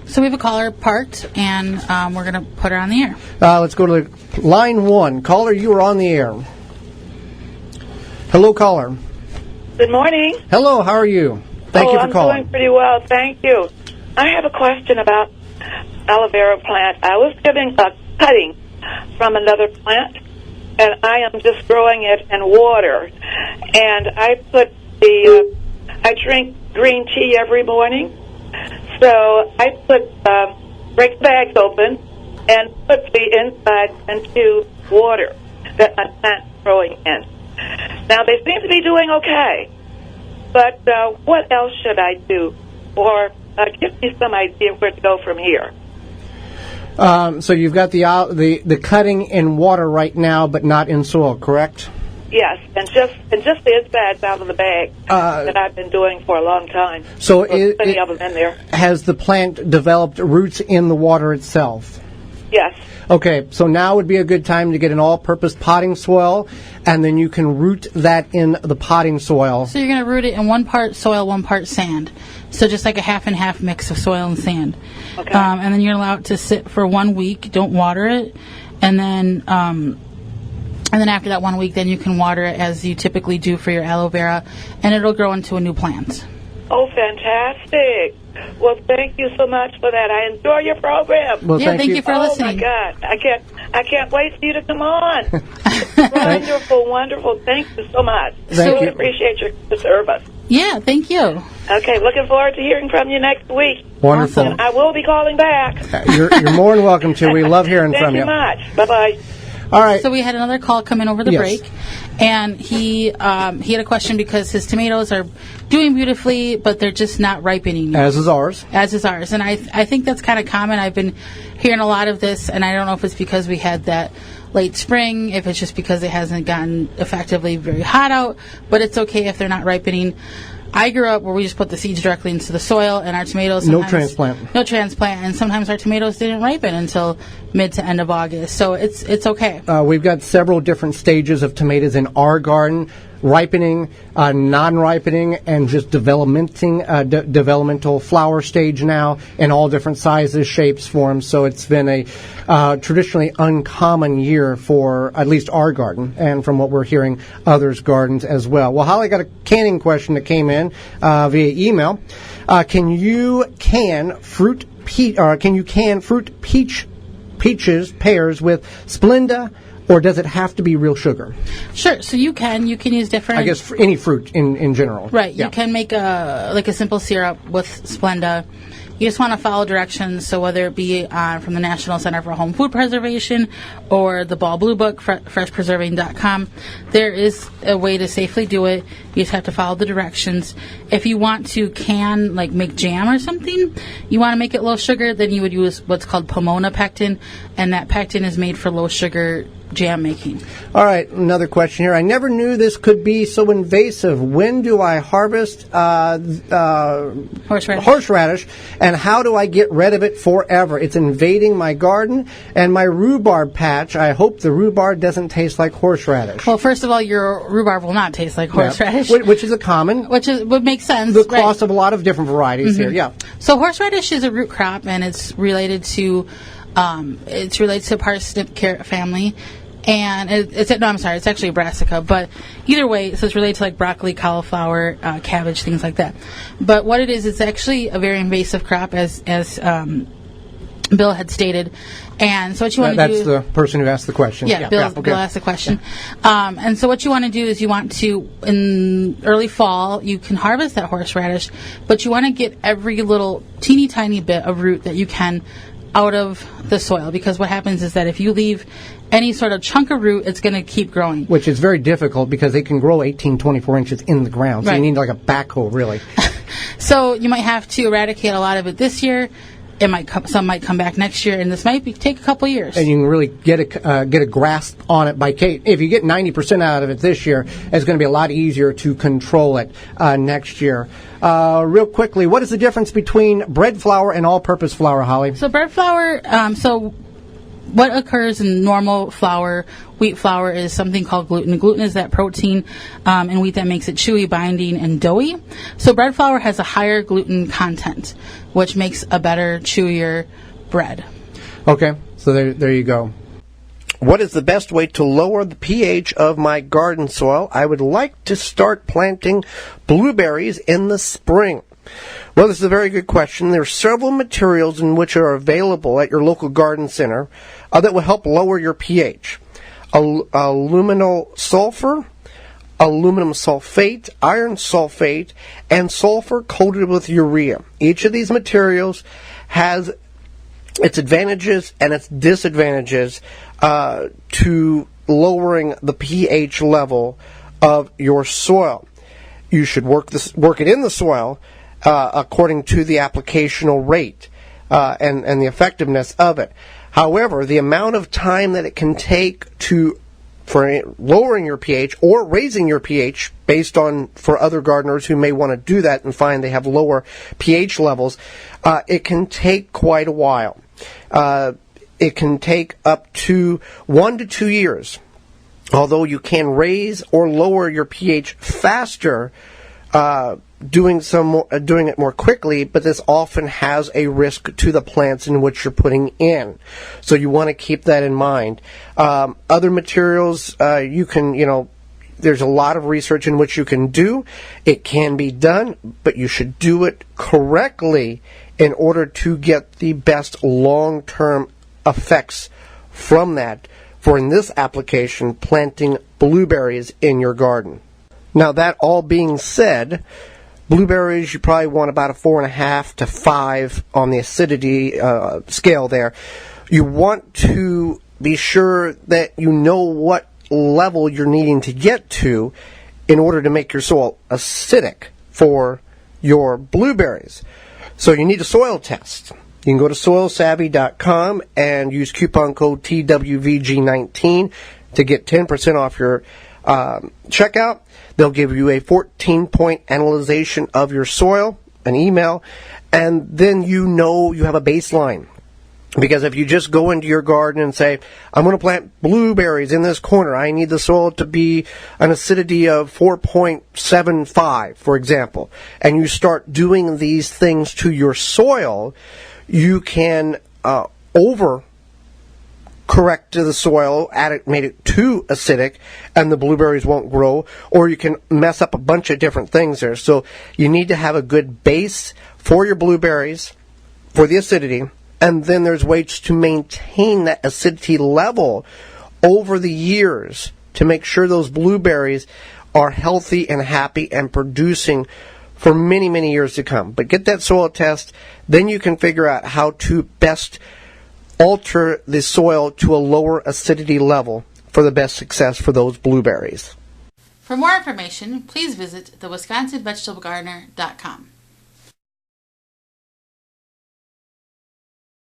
So we have a caller parked, and we're going to put her on the air. Let's go to line 1. Caller, you are on the air. Hello, caller. Good morning. Hello, how are you? Thank you for calling. I'm doing pretty well, thank you. I have a question about aloe vera plant. I was getting a cutting from another plant, and I am just growing it in water. And I put I drink green tea every morning, so I break the bags open and put the inside into water that my plant's growing in. Now, they seem to be doing okay, but what else should I do? Or give me some idea where to go from here. So you've got the cutting in water right now, but not in soil, correct? Yes, and just the insides out of the bag that I've been doing for a long time. So plenty of them in there. Has the plant developed roots in the water itself? Yes. Okay, so now would be a good time to get an all-purpose potting soil, and then you can root that in the potting soil. So you're going to root it in 1 part soil, 1 part sand. So just like a half and half mix of soil and sand. Okay. And then you're allowed to sit for 1 week. Don't water it, and then after that 1 week, then you can water it as you typically do for your aloe vera, and it'll grow into a new plant. Oh, fantastic. Well, thank you so much for that. I enjoy your program. Well, thank you for listening. Oh, my God. I can't wait for you to come on. Wonderful, wonderful. Thank you so much. Thank you. Appreciate your service. Yeah, thank you. Okay, looking forward to hearing from you next week. Wonderful. And I will be calling back. You're more than welcome to. We love hearing from you. Thank you much. Bye-bye. All right. So we had another call come in over the break, and he had a question because his tomatoes are doing beautifully, but they're just not ripening yet. As is ours. And I think that's kind of common. I've been hearing a lot of this, and I don't know if it's because we had that late spring, if it's just because it hasn't gotten effectively very hot out, but it's okay if they're not ripening. I grew up where we just put the seeds directly into the soil, and our tomatoes... No transplant, and sometimes our tomatoes didn't ripen until mid to end of August, so it's okay. We've got several different stages of tomatoes in our garden: ripening, non-ripening, and just developmental flower stage now, in all different sizes, shapes, forms. So it's been a traditionally uncommon year for at least our garden, and from what we're hearing, others' gardens as well. Well, Holly, got a canning question that came in via email. Can you can fruit peaches, pears with Splenda, or does it have to be real sugar? Sure. So you can use different... I guess for any fruit in general. Right. Yeah. You can make a simple syrup with Splenda. You just want to follow directions. So whether it be from the National Center for Home Food Preservation or the Ball Blue Book, freshpreserving.com, there is a way to safely do it. You just have to follow the directions. If you want to make jam or something, you want to make it low sugar, then you would use what's called Pomona pectin, and that pectin is made for low sugar jam making. All right, another question here. I never knew this could be so invasive. When do I harvest horseradish, and how do I get rid of it forever? It's invading my garden and my rhubarb patch. I hope the rhubarb doesn't taste like horseradish. Well, first of all, your rhubarb will not taste like horseradish. Which is a common... would make sense. The cost of a lot of different varieties here, yeah. So horseradish is a root crop, and it's related to parsnip carrot family, and it's actually a brassica, but either way, so it's related to like broccoli, cauliflower, cabbage, things like that. But what it is, it's actually a very invasive crop, as Bill had stated. And so what you want to do... That's the person who asked the question. Yeah, Bill asked the question. And so what you want to do is you want to, in early fall, you can harvest that horseradish, but you want to get every little teeny tiny bit of root that you can out of the soil, because what happens is that if you leave any sort of chunk of root, it's going to keep growing. Which is very difficult because they can grow 18, 24 inches in the ground. So you need like a backhoe, really. So you might have to eradicate a lot of it this year. Some might come back next year, and this might take a couple years. And you can really get a grasp on it if you get 90% out of it this year, it's going to be a lot easier to control it next year. Real quickly, what is the difference between bread flour and all-purpose flour, Holly? So bread flour, what occurs in normal flour, wheat flour, is something called gluten. Gluten is that protein in wheat that makes it chewy, binding, and doughy. So bread flour has a higher gluten content, which makes a better, chewier bread. Okay, so there you go. What is the best way to lower the pH of my garden soil? I would like to start planting blueberries in the spring. Well, this is a very good question. There are several materials in which are available at your local garden center that will help lower your pH. Aluminal sulfur, aluminum sulfate, iron sulfate, and sulfur coated with urea. Each of these materials has its advantages and its disadvantages to lowering the pH level of your soil. You should work it in the soil according to the applicational rate and the effectiveness of it. However, the amount of time that it can take for lowering your pH or raising your pH, based on for other gardeners who may want to do that and find they have lower pH levels, it can take quite a while. It can take up to 1 to 2 years. Although you can raise or lower your pH faster, doing it more quickly, but this often has a risk to the plants in which you're putting in. So you want to keep that in mind. Other materials, there's a lot of research in which you can do. It can be done, but you should do it correctly in order to get the best long-term effects from that. For in this application, planting blueberries in your garden. Now, that all being said, blueberries, you probably want about a 4.5 to 5 on the acidity scale there. You want to be sure that you know what level you're needing to get to in order to make your soil acidic for your blueberries. So you need a soil test. You can go to soilsavvy.com and use coupon code TWVG19 to get 10% off your checkout. They'll give you a 14-point analyzation of your soil, an email, and then you know you have a baseline. Because if you just go into your garden and say, I'm going to plant blueberries in this corner, I need the soil to be an acidity of 4.75, for example, and you start doing these things to your soil, you can correct to the soil, made it too acidic, and the blueberries won't grow, or you can mess up a bunch of different things there. So you need to have a good base for your blueberries, for the acidity, and then there's ways to maintain that acidity level over the years to make sure those blueberries are healthy and happy and producing for many, many years to come. But get that soil test, then you can figure out how to best alter the soil to a lower acidity level for the best success for those blueberries. For more information, please visit thewisconsinvegetablegardener.com.